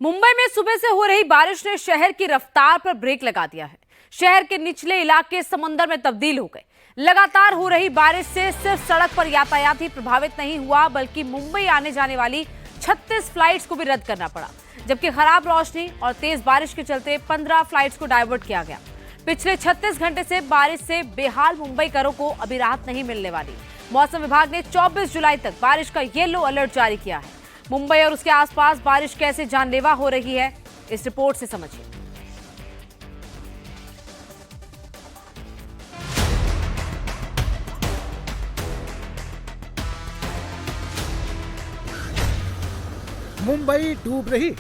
मुंबई में सुबह से हो रही बारिश ने शहर की रफ्तार पर ब्रेक लगा दिया है। शहर के निचले इलाके समंदर में तब्दील हो गए। लगातार हो रही बारिश से सिर्फ सड़क पर यातायात ही प्रभावित नहीं हुआ, बल्कि मुंबई आने जाने वाली 36 फ्लाइट्स को भी रद्द करना पड़ा। जबकि खराब रोशनी और तेज बारिश के चलते 15 फ्लाइट्स को डायवर्ट किया गया। पिछले 36 घंटे से बारिश से बेहाल मुंबईकरों को अभी राहत नहीं मिलने वाली। मौसम विभाग ने 24 जुलाई तक बारिश का येलो अलर्ट जारी किया है। मुंबई और उसके आसपास बारिश कैसे जानलेवा हो रही है, इस रिपोर्ट से समझिए। मुंबई डूब रही।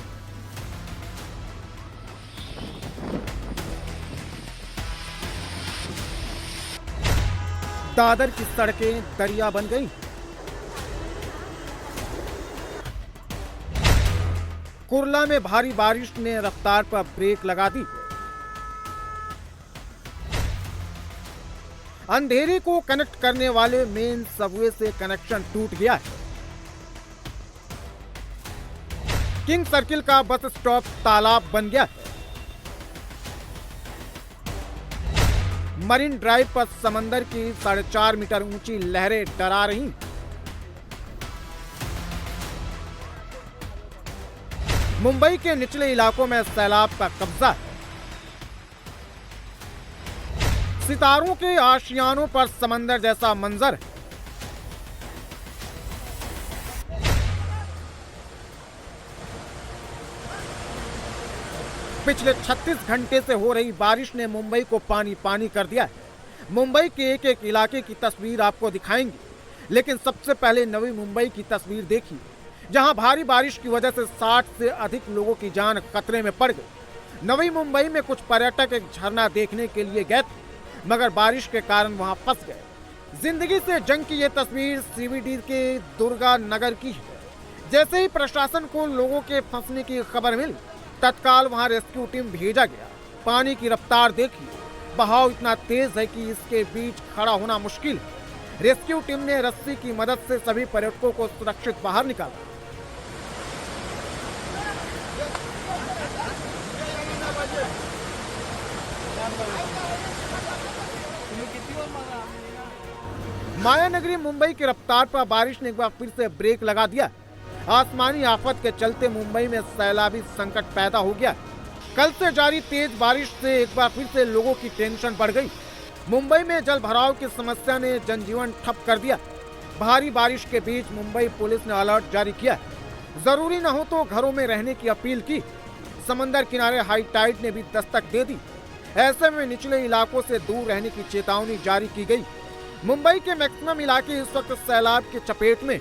दादर की सड़कें दरिया बन गईं। कुर्ला में भारी बारिश ने रफ्तार पर ब्रेक लगा दी। अंधेरी को कनेक्ट करने वाले मेन सबवे से कनेक्शन टूट गया है। किंग सर्किल का बस स्टॉप तालाब बन गया है। मरीन ड्राइव पर समंदर की 4.5 मीटर ऊंची लहरें डरा रही। मुंबई के निचले इलाकों में सैलाब का कब्जा है। सितारों के आशियानों पर समंदर जैसा मंजर है। पिछले 36 घंटे से हो रही बारिश ने मुंबई को पानी पानी कर दिया है। मुंबई के एक एक इलाके की तस्वीर आपको दिखाएंगे, लेकिन सबसे पहले नवी मुंबई की तस्वीर देखिए, जहां भारी बारिश की वजह से 60 से अधिक लोगों की जान खतरे में पड़ गई। नवी मुंबई में कुछ पर्यटक एक झरना देखने के लिए गए थे, मगर बारिश के कारण वहां फंस गए। जिंदगी से जंग की ये तस्वीर सीबीडी के दुर्गा नगर की है। जैसे ही प्रशासन को लोगों के फंसने की खबर मिली, तत्काल वहां रेस्क्यू टीम भेजा गया। पानी की रफ्तार देखिए, बहाव इतना तेज है कि इसके बीच खड़ा होना मुश्किल है। रेस्क्यू टीम ने रस्सी की मदद से सभी पर्यटकों को सुरक्षित बाहर निकाला। मायानगरी मुंबई की रफ्तार पर बारिश ने एक बार फिर से ब्रेक लगा दिया। आसमानी आफत के चलते मुंबई में सैलाबी संकट पैदा हो गया। कल से जारी तेज बारिश से एक बार फिर से लोगों की टेंशन बढ़ गई। मुंबई में जल भराव की समस्या ने जनजीवन ठप कर दिया। भारी बारिश के बीच मुंबई पुलिस ने अलर्ट जारी किया। जरूरी न हो तो घरों में रहने की अपील की। समंदर किनारे हाई टाइड ने भी दस्तक दे दी। ऐसे में निचले इलाकों से दूर रहने की चेतावनी जारी की गई। मुंबई के मैक्सिमम इलाके इस वक्त सैलाब की चपेट में।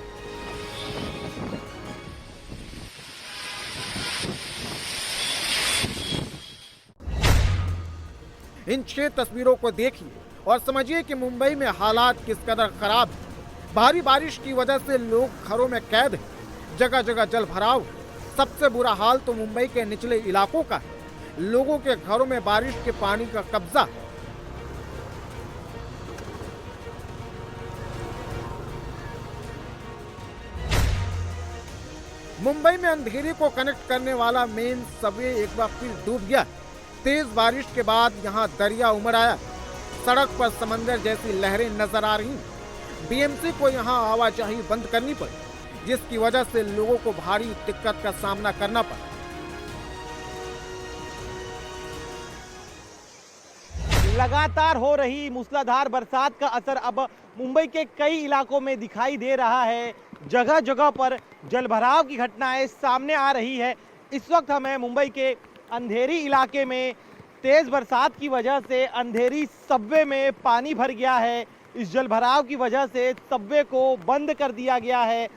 इन 6 तस्वीरों को देखिए और समझिए कि मुंबई में हालात किस कदर खराब है। भारी बारिश की वजह से लोग घरों में कैद हैं। जगह जगह जल भराव है। सबसे बुरा हाल तो मुंबई के निचले इलाकों का है। लोगों के घरों में बारिश के पानी का कब्जा। मुंबई में अंधेरे को कनेक्ट करने वाला मेन सबवे एक बार फिर डूब गया। तेज बारिश के बाद यहां दरिया उमड़ आया। सड़क पर समंदर जैसी लहरें नजर आ रही। बीएमसी को यहां आवाजाही बंद करनी पड़ी, जिसकी वजह से लोगों को भारी दिक्कत का सामना करना पड़ा। लगातार हो रही मूसलाधार बरसात का असर अब मुंबई के कई इलाकों में दिखाई दे रहा है। जगह जगह पर जलभराव की घटनाएं सामने आ रही है। इस वक्त हमें मुंबई के अंधेरी इलाके में तेज बरसात की वजह से अंधेरी सबवे में पानी भर गया है। इस जलभराव की वजह से सबवे को बंद कर दिया गया है।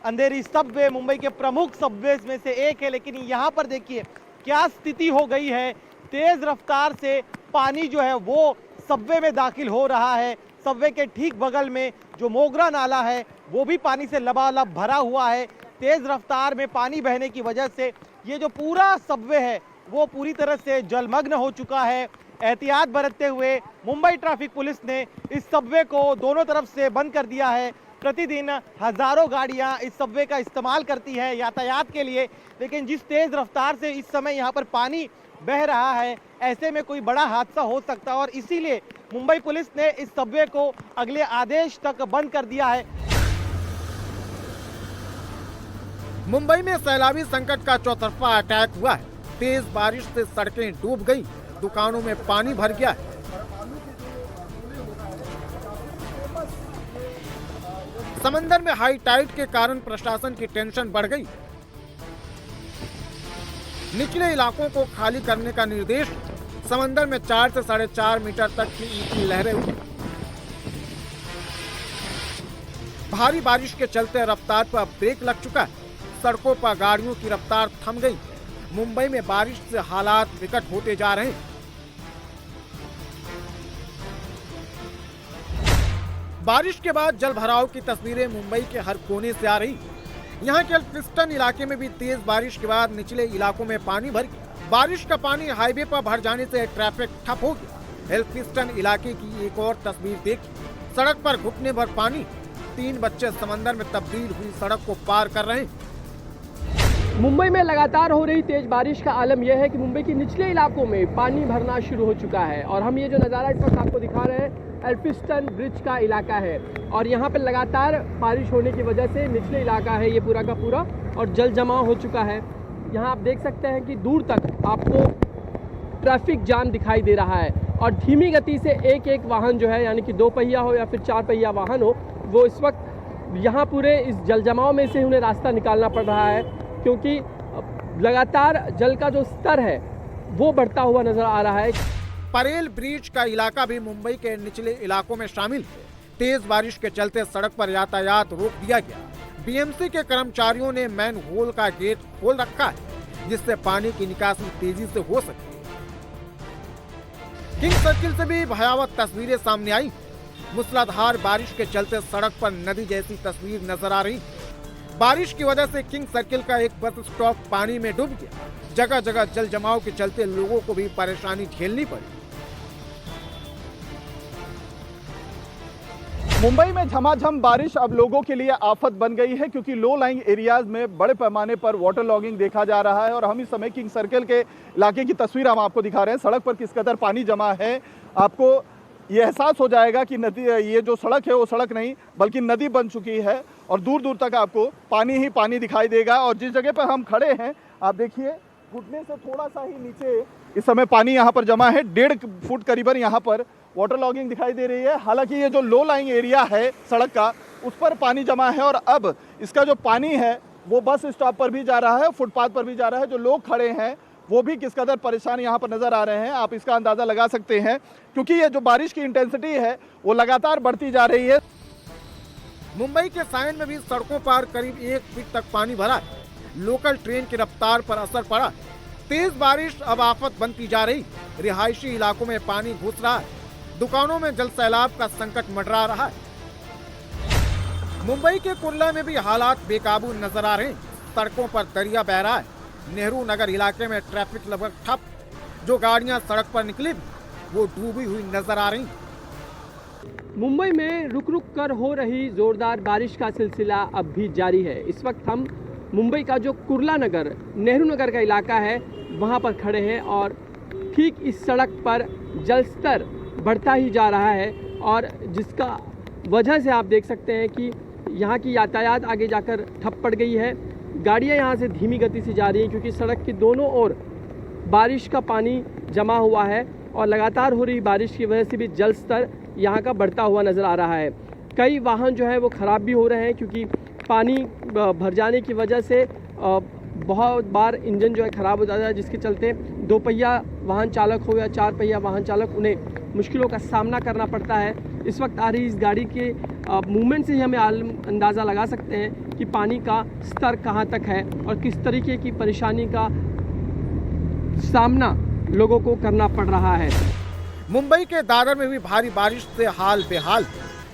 अंधेरी सबवे मुंबई के प्रमुख सबवे में से एक है, लेकिन यहाँ पर देखिए क्या स्थिति हो गई है। तेज रफ्तार से पानी जो है वो सबवे में दाखिल हो रहा है। सबवे के ठीक बगल में जो मोगरा नाला है वो भी पानी से लबालब भरा हुआ है। तेज रफ्तार में पानी बहने की वजह से ये जो पूरा सबवे है वो पूरी तरह से जलमग्न हो चुका है। एहतियात बरतते हुए मुंबई ट्रैफिक पुलिस ने इस सबवे को दोनों तरफ से बंद कर दिया है। प्रतिदिन हजारों गाड़ियां इस सबवे का इस्तेमाल करती है यातायात के लिए, लेकिन जिस तेज रफ्तार से इस समय यहां पर पानी बह रहा है, ऐसे में कोई बड़ा हादसा हो सकता है और इसीलिए मुंबई पुलिस ने इस सबवे को अगले आदेश तक बंद कर दिया है। मुंबई में सैलाबी संकट का चौतरफा अटैक हुआ है। तेज बारिश से सड़कें डूब गई, दुकानों में पानी भर गया है। समंदर में हाई टाइड के कारण प्रशासन की टेंशन बढ़ गई। निचले इलाकों को खाली करने का निर्देश। समंदर में 4 से 4.5 मीटर तक की ऊंची लहरें उठी। भारी बारिश के चलते रफ्तार पर ब्रेक लग चुका है। सड़कों पर गाड़ियों की रफ्तार थम गई। मुंबई में बारिश से हालात विकट होते जा रहे हैं। बारिश के बाद जल भराव की तस्वीरें मुंबई के हर कोने से आ रही। यहाँ के एल्फिंस्टन इलाके में भी तेज बारिश के बाद निचले इलाकों में पानी भर गया। बारिश का पानी हाईवे पर भर जाने से ट्रैफिक ठप हो गया। एल्फिंस्टन इलाके की एक और तस्वीर देखी। सड़क पर घुटने भर पानी। 3 बच्चे समंदर में तब्दील हुई सड़क को पार कर रहे हैं। मुंबई में लगातार हो रही तेज बारिश का आलम यह है कि मुंबई के निचले इलाकों में पानी भरना शुरू हो चुका है और हम ये जो नज़ारा इस वक्त आपको दिखा रहे हैं एल्फिंस्टन ब्रिज का इलाका है और यहाँ पर लगातार बारिश होने की वजह से निचले इलाका है ये पूरा का पूरा और जल जमाव हो चुका है। यहाँ आप देख सकते हैं कि दूर तक आपको ट्रैफिक जाम दिखाई दे रहा है और धीमी गति से एक एक वाहन जो है यानी कि 2 पहिया हो या फिर 4 पहिया वाहन हो, वो इस वक्त यहाँ पूरे इस जल जमाव में से उन्हें रास्ता निकालना पड़ रहा है क्योंकि लगातार जल का जो स्तर है वो बढ़ता हुआ नजर आ रहा है। परेल ब्रिज का इलाका भी मुंबई के निचले इलाकों में शामिल है। तेज बारिश के चलते सड़क पर यातायात रोक दिया गया। बीएमसी के कर्मचारियों ने मैन होल का गेट खोल रखा है जिससे पानी की निकासी तेजी से हो सके। किंग सर्किल से भी भयावह तस्वीरें सामने आई। मूसलाधार बारिश के चलते सड़क पर नदी जैसी तस्वीर नजर आ रही। बारिश की वजह से किंग सर्किल का एक बस स्टॉप पानी में डूब गया। जगह जगह जल जमाव के चलते लोगों को भी परेशानी झेलनी पड़ी। मुंबई में झमाझम बारिश अब लोगों के लिए आफत बन गई है क्योंकि लो लाइंग एरियाज में बड़े पैमाने पर वाटर लॉगिंग देखा जा रहा है और हम इस समय किंग सर्किल के इलाके की तस्वीर हम आपको दिखा रहे हैं। सड़क पर किस कदर पानी जमा है, आपको ये एहसास हो जाएगा कि नदी, ये जो सड़क है वो सड़क नहीं बल्कि नदी बन चुकी है और दूर दूर तक आपको पानी ही पानी दिखाई देगा। और जिस जगह पर हम खड़े हैं आप देखिए घुटने से थोड़ा सा ही नीचे इस समय पानी यहाँ पर जमा है। 1.5 फुट करीबन यहाँ पर वाटर लॉगिंग दिखाई दे रही है। हालांकि ये जो लो लाइंग एरिया है सड़क का उस पर पानी जमा है और अब इसका जो पानी है वो बस स्टॉप पर भी जा रहा है, फुटपाथ पर भी जा रहा है। जो लोग खड़े हैं वो भी किस कदर परेशान यहाँ पर नजर आ रहे हैं आप इसका अंदाजा लगा सकते हैं क्योंकि ये जो बारिश की इंटेंसिटी है वो लगातार बढ़ती जा रही है। मुंबई के सायन में भी सड़कों पर करीब 1 फीट तक पानी भरा है। लोकल ट्रेन की रफ्तार पर असर पड़ा। तेज बारिश अब आफत बनती जा रही। रिहायशी इलाकों में पानी घुस रहा है। दुकानों में जल सैलाब का संकट मंडरा रहा है। मुंबई के कुर्ला में भी हालात बेकाबू नजर आ रहे हैं। सड़कों पर दरिया बह रहा है। नेहरू नगर इलाके में ट्रैफिक लगभग ठप। जो गाड़ियां सड़क पर निकली वो डूबी हुई नजर आ रही। मुंबई में रुक रुक कर हो रही जोरदार बारिश का सिलसिला अब भी जारी है। इस वक्त हम मुंबई का जो कुर्ला नगर नेहरू नगर का इलाका है वहाँ पर खड़े हैं और ठीक इस सड़क पर जल स्तर बढ़ता ही जा रहा है और जिसका वजह से आप देख सकते हैं कि यहाँ की यातायात आगे जाकर ठप पड़ गई है। गाड़ियाँ यहाँ से धीमी गति से जा रही हैं क्योंकि सड़क के दोनों ओर बारिश का पानी जमा हुआ है और लगातार हो रही बारिश की वजह से भी जल स्तर यहाँ का बढ़ता हुआ नज़र आ रहा है। कई वाहन जो है वो ख़राब भी हो रहे हैं क्योंकि पानी भर जाने की वजह से बहुत बार इंजन जो है ख़राब हो जाता है जिसके चलते 2 पहिया वाहन चालक हो या 4 पहिया वाहन चालक उन्हें मुश्किलों का सामना करना पड़ता है। इस वक्त आ रही इस गाड़ी के मूवमेंट से ही हमें अंदाज़ा लगा सकते हैं कि पानी का स्तर कहाँ तक है और किस तरीके की परेशानी का सामना लोगों को करना पड़ रहा है। मुंबई के दादर में भी भारी बारिश से हाल बेहाल।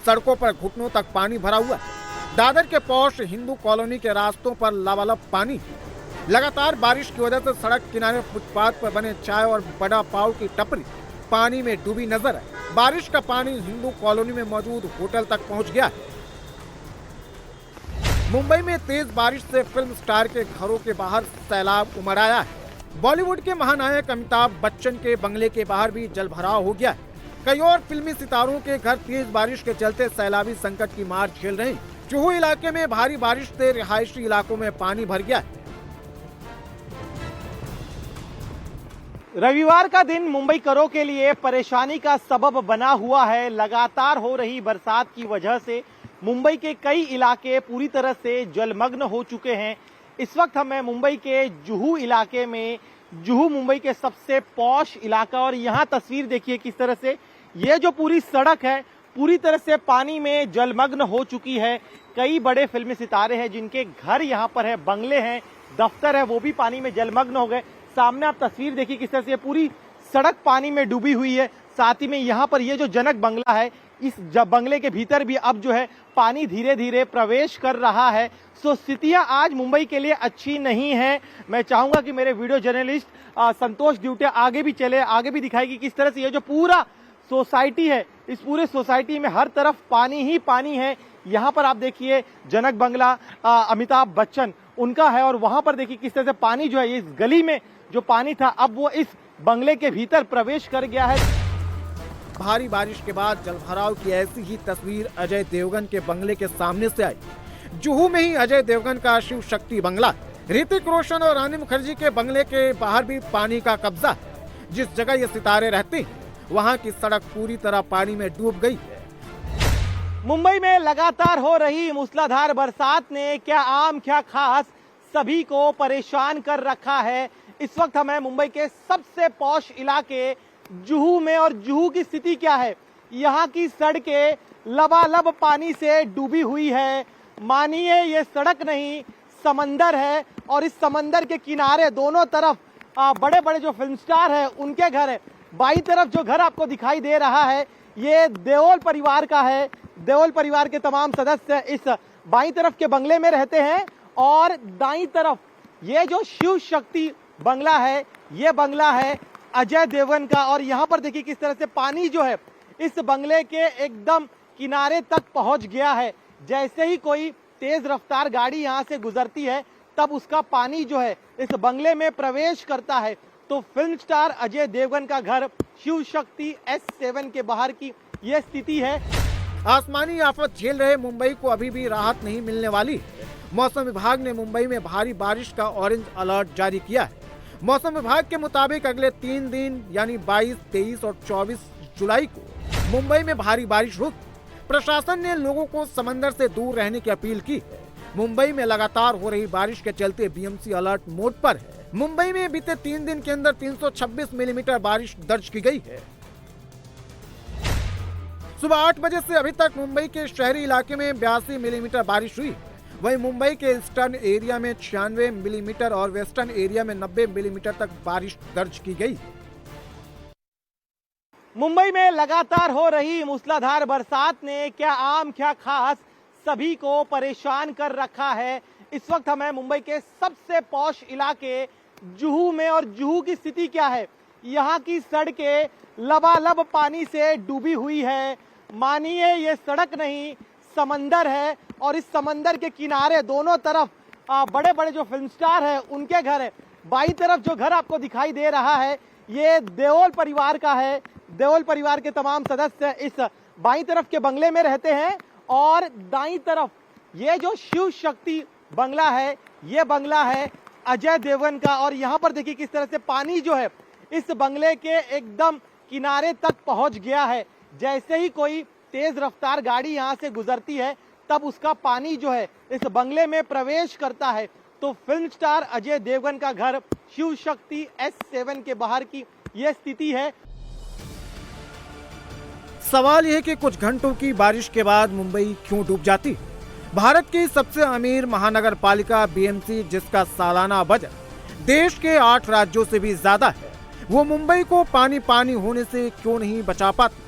सड़कों पर घुटनों तक पानी भरा हुआ। दादर के पौष हिंदू कॉलोनी के रास्तों पर लबालब पानी। लगातार बारिश की वजह से सड़क किनारे फुटपाथ पर बने चाय और बड़ा पाव की टपरी पानी में डूबी नजर है। बारिश का पानी हिंदू कॉलोनी में मौजूद होटल तक पहुंच गया है। मुंबई में तेज बारिश से फिल्म स्टार के घरों के बाहर सैलाब उमड़ आया है। बॉलीवुड के महानायक अमिताभ बच्चन के बंगले के बाहर भी जलभराव हो गया है। कई और फिल्मी सितारों के घर तेज बारिश के चलते सैलाबी संकट की मार झेल रहे हैं। जुहू इलाके में भारी बारिश से रिहायशी इलाकों में पानी भर गया है। रविवार का दिन मुंबई करों के लिए परेशानी का सबब बना हुआ है। लगातार हो रही बरसात की वजह से मुंबई के कई इलाके पूरी तरह से जलमग्न हो चुके हैं। इस वक्त हमें मुंबई के जुहू इलाके में, जुहू मुंबई के सबसे पॉश इलाका, और यहाँ तस्वीर देखिए किस तरह से ये जो पूरी सड़क है पूरी तरह से पानी में जलमग्न हो चुकी है। कई बड़े फिल्मी सितारे हैं जिनके घर यहाँ पर है, बंगले हैं, दफ्तर है, वो भी पानी में जलमग्न हो गए। सामने आप तस्वीर देखिए किस तरह से पूरी सड़क पानी में डूबी हुई है। साथ ही में यहाँ पर ये जो जनक बंगला है, इस बंगले के भीतर भी अब जो है पानी धीरे धीरे प्रवेश कर रहा है। सो स्थितियां आज मुंबई के लिए अच्छी नहीं है। मैं चाहूंगा कि मेरे वीडियो जर्नलिस्ट संतोष ड्यूटे आगे भी चले, आगे भी दिखाएगी किस तरह से ये जो पूरा सोसाइटी है, इस पूरे सोसाइटी में हर तरफ पानी ही पानी है। यहाँ पर आप देखिए जनक बंगला अमिताभ बच्चन उनका है, और वहां पर देखिए किस तरह से पानी जो है इस गली में जो पानी था अब वो इस बंगले के भीतर प्रवेश कर गया है। भारी बारिश के बाद जलभराव की ऐसी ही तस्वीर अजय देवगन के बंगले के सामने से आई। जुहू में ही अजय देवगन का शिव शक्ति बंगला, ऋतिक रोशन और रानी मुखर्जी के बंगले के बाहर भी पानी का कब्जा। जिस जगह ये सितारे रहते हैं वहाँ की सड़क पूरी तरह पानी में डूब गई है। मुंबई में लगातार हो रही मूसलाधार बरसात ने क्या आम क्या खास सभी को परेशान कर रखा है। इस वक्त हमें मुंबई के सबसे पॉश इलाके जुहू में, और जुहू की स्थिति क्या है, यहाँ की सड़कें लबालब पानी से डूबी हुई है। मानिए ये सड़क नहीं समंदर है, और इस समंदर के किनारे दोनों तरफ बड़े बड़े जो फिल्म स्टार है उनके घर है। बाई तरफ जो घर आपको दिखाई दे रहा है ये देओल परिवार का है। देओल परिवार के तमाम सदस्य इस बाई तरफ के बंगले में रहते हैं, और दाई तरफ ये जो शिव शक्ति बंगला है ये बंगला है अजय देवगन का। और यहाँ पर देखिए किस तरह से पानी जो है इस बंगले के एकदम किनारे तक पहुंच गया है। जैसे ही कोई तेज रफ्तार गाड़ी यहाँ से गुजरती है तब उसका पानी जो है इस बंगले में प्रवेश करता है। तो फिल्म स्टार अजय देवगन का घर शिव शक्ति S7 के बाहर की यह स्थिति है। आसमानी आफत झेल रहे मुंबई को अभी भी राहत नहीं मिलने वाली। मौसम विभाग ने मुंबई में भारी बारिश का ऑरेंज अलर्ट जारी किया है। मौसम विभाग के मुताबिक अगले 3 दिन यानी 22, 23 और 24 जुलाई को मुंबई में भारी बारिश होगी। प्रशासन ने लोगों को समंदर से दूर रहने की अपील की है। मुंबई में लगातार हो रही बारिश के चलते बीएमसी अलर्ट मोड पर है। मुंबई में बीते 3 दिन के अंदर 326 मिलीमीटर बारिश दर्ज की गई है। सुबह 8 बजे से अभी तक मुंबई के शहरी इलाके में 82 मिलीमीटर बारिश हुई। वहीं मुंबई के ईस्टर्न एरिया में 96 मिलीमीटर और वेस्टर्न एरिया में 90 मिलीमीटर तक बारिश दर्ज की गई। मुंबई में लगातार हो रही मूसलाधार बरसात ने क्या आम क्या खास सभी को परेशान कर रखा है। इस वक्त हमें मुंबई के सबसे पॉश इलाके जुहू में, और जुहू की स्थिति क्या है, यहाँ की सड़कें लबालब पानी से डूबी हुई है। मानिए ये सड़क नहीं समंदर है, और इस समंदर के किनारे दोनों तरफ बड़े बड़े जो फिल्म स्टार है उनके घर है। बाई तरफ जो घर आपको दिखाई दे रहा है ये देओल परिवार का है। देओल परिवार के तमाम सदस्य इस बाई तरफ के बंगले में रहते हैं, और दाई तरफ ये जो शिव शक्ति बंगला है ये बंगला है अजय देवगन का। और यहाँ पर देखिए किस तरह से पानी जो है इस बंगले के एकदम किनारे तक पहुंच गया है। जैसे ही कोई तेज रफ्तार गाड़ी यहाँ से गुजरती है तब उसका पानी जो है इस बंगले में प्रवेश करता है। तो फिल्म स्टार अजय देवगन का घर शिव शक्ति S7 के बाहर की यह स्थिति है। सवाल यह कि कुछ घंटों की बारिश के बाद मुंबई क्यों डूब जाती। भारत की सबसे अमीर महानगर पालिका बीएमसी, जिसका सालाना बजट देश के 8 राज्यों से भी ज्यादा है, वो मुंबई को पानी पानी होने से क्यों नहीं बचा पाती।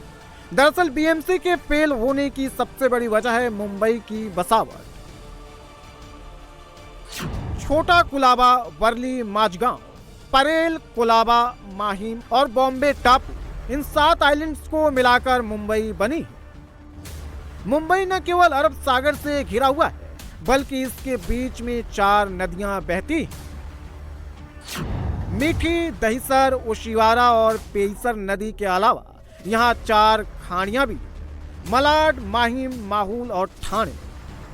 दरअसल बीएमसी के फेल होने की सबसे बड़ी वजह है मुंबई की बसावट। छोटा कुलाबा, वर्ली, माझगांव, परेल, कुलाबा, माहिम और बॉम्बे टापू, इन 7 आइलैंड्स को मिलाकर मुंबई बनी। मुंबई न केवल अरब सागर से घिरा हुआ है बल्कि इसके बीच में 4 नदियां बहती। मीठी, दहिसर, ओशिवारा और पेईसर नदी के अलावा यहाँ 4 खाड़ियां भी, मलाड, माहिम, माहूल और ठाणे।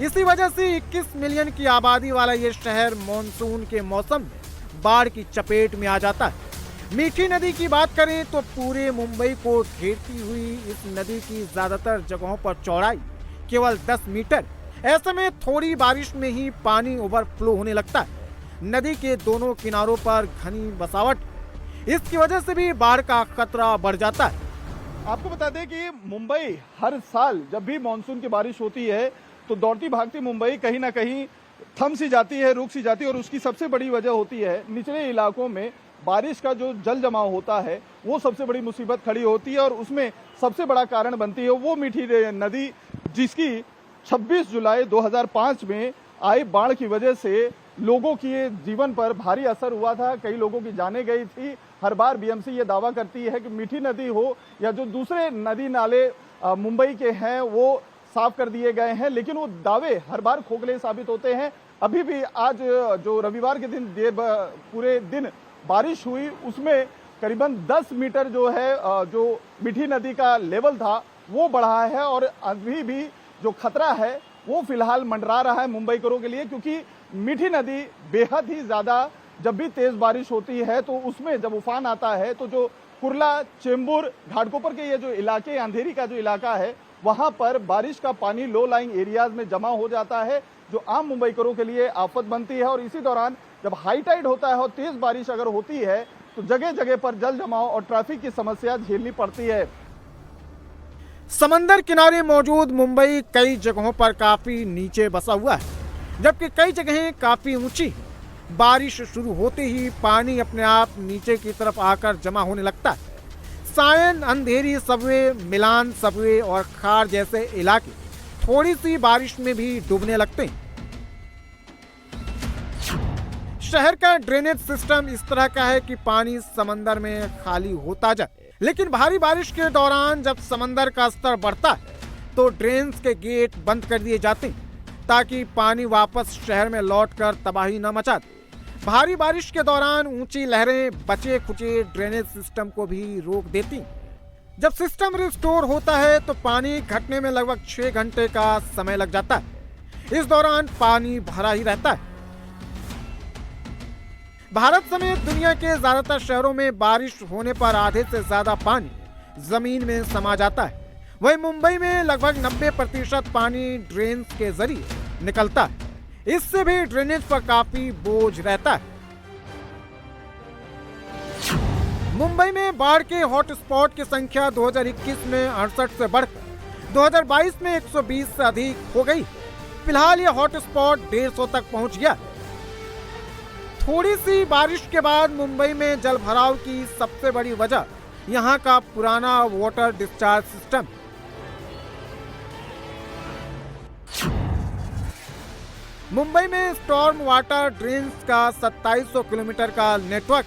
इसी वजह से 21 मिलियन की आबादी वाला ये शहर मॉनसून के मौसम में बाढ़ की चपेट में आ जाता है। मीठी नदी की बात करें तो पूरे मुंबई को घेरती हुई इस नदी की ज्यादातर जगहों पर चौड़ाई केवल 10 मीटर। ऐसे में थोड़ी बारिश में ही पानी ओवरफ्लो होने लगता है। नदी के दोनों किनारों पर घनी बसावट, इसकी वजह से भी बाढ़ का खतरा बढ़ जाता है। आपको बता दें कि मुंबई हर साल जब भी मानसून की बारिश होती है तो दौड़ती भागती मुंबई कहीं ना कहीं थम सी जाती है, रुक सी जाती है। और उसकी सबसे बड़ी वजह होती है निचले इलाकों में बारिश का जो जल जमाव होता है, वो सबसे बड़ी मुसीबत खड़ी होती है। और उसमें सबसे बड़ा कारण बनती है वो मीठी नदी, जिसकी 26 जुलाई 2005 में आई बाढ़ की वजह से लोगों के जीवन पर भारी असर हुआ था। कई लोगों की जानें गई थी। हर बार बीएमसी ये दावा करती है कि मीठी नदी हो या जो दूसरे नदी नाले मुंबई के हैं वो साफ कर दिए गए हैं, लेकिन वो दावे हर बार खोखले साबित होते हैं। अभी भी आज जो रविवार के दिन पूरे दिन बारिश हुई, उसमें करीबन 10 मीटर जो है जो मीठी नदी का लेवल था वो बढ़ा है। और अभी भी जो खतरा है वो फिलहाल मंडरा रहा है मुंबईकरों के लिए, क्योंकि मीठी नदी बेहद ही ज्यादा, जब भी तेज बारिश होती है तो उसमें जब उफान आता है तो जो कुर्ला, चेंबूर, घाटकोपर के ये जो इलाके, अंधेरी का जो इलाका है, वहां पर बारिश का पानी लो लाइंग एरियाज में जमा हो जाता है, जो आम मुंबईकरों के लिए आफत बनती है। और इसी दौरान जब हाई टाइड होता है और तेज बारिश अगर होती है तो जगह जगह पर जल जमाव और ट्रैफिक की समस्या झेलनी पड़ती है। समंदर किनारे मौजूद मुंबई कई जगहों पर काफी नीचे बसा हुआ है, जबकि कई जगहें काफी ऊंची। बारिश शुरू होते ही पानी अपने आप नीचे की तरफ आकर जमा होने लगता है। सायन, अंधेरी सबवे, मिलान सबवे और खार जैसे इलाके थोड़ी सी बारिश में भी डूबने लगते हैं। शहर का ड्रेनेज सिस्टम इस तरह का है कि पानी समंदर में खाली होता जाए, लेकिन भारी बारिश के दौरान जब समंदर का स्तर बढ़ता है तो ड्रेन्स के गेट बंद कर दिए जाते हैं ताकि पानी वापस शहर में लौटकर तबाही न मचा दे। भारी बारिश के दौरान ऊंची लहरें बचे खुचे ड्रेनेज सिस्टम को भी रोक देती। जब सिस्टम रिस्टोर होता है तो पानी घटने में लगभग 6 घंटे का समय लग जाता है। इस दौरान पानी भरा ही रहता है। भारत समेत दुनिया के ज्यादातर शहरों में बारिश होने पर आधे से ज्यादा पानी जमीन में समा जाता है। वहीं मुंबई में लगभग 90% पानी ड्रेन के जरिए निकलता है। इससे भी ड्रेनेज पर काफी बोझ रहता है। मुंबई में बाढ़ के हॉटस्पॉट की संख्या 2021 में 68 से बढ़कर 2022 में 120 से अधिक हो गई। फिलहाल ये हॉटस्पॉट 150 तक पहुंच गया। थोड़ी सी बारिश के बाद मुंबई में जल भराव की सबसे बड़ी वजह यहां का पुराना वाटर डिस्चार्ज सिस्टम। मुंबई में स्टॉर्म वाटर ड्रेन्स का 2700 किलोमीटर का नेटवर्क,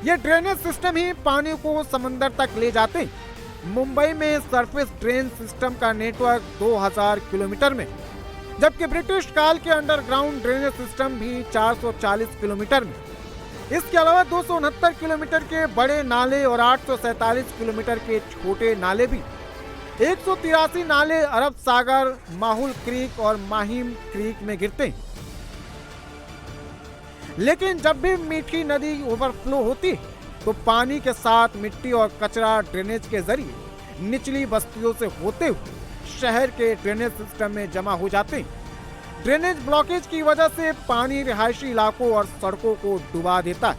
ये ड्रेनेज सिस्टम ही पानी को समंदर तक ले जाते हैं। मुंबई में सरफेस ड्रेन सिस्टम का नेटवर्क 2000 किलोमीटर में, जबकि ब्रिटिश काल के अंडरग्राउंड ड्रेनेज सिस्टम भी 440 किलोमीटर में। इसके अलावा 269 किलोमीटर के बड़े नाले और 847 किलोमीटर के छोटे नाले भी। 183 नाले अरब सागर, माहुल क्रीक और माहिम क्रीक में गिरते हैं। लेकिन जब भी मीठी नदी ओवरफ्लो होती है तो पानी के साथ मिट्टी और कचरा ड्रेनेज के जरिए निचली बस्तियों से होते हुए शहर के ड्रेनेज सिस्टम में जमा हो जाते हैं। ड्रेनेज ब्लॉकेज की वजह से पानी रिहायशी इलाकों और सड़कों को डुबा देता है।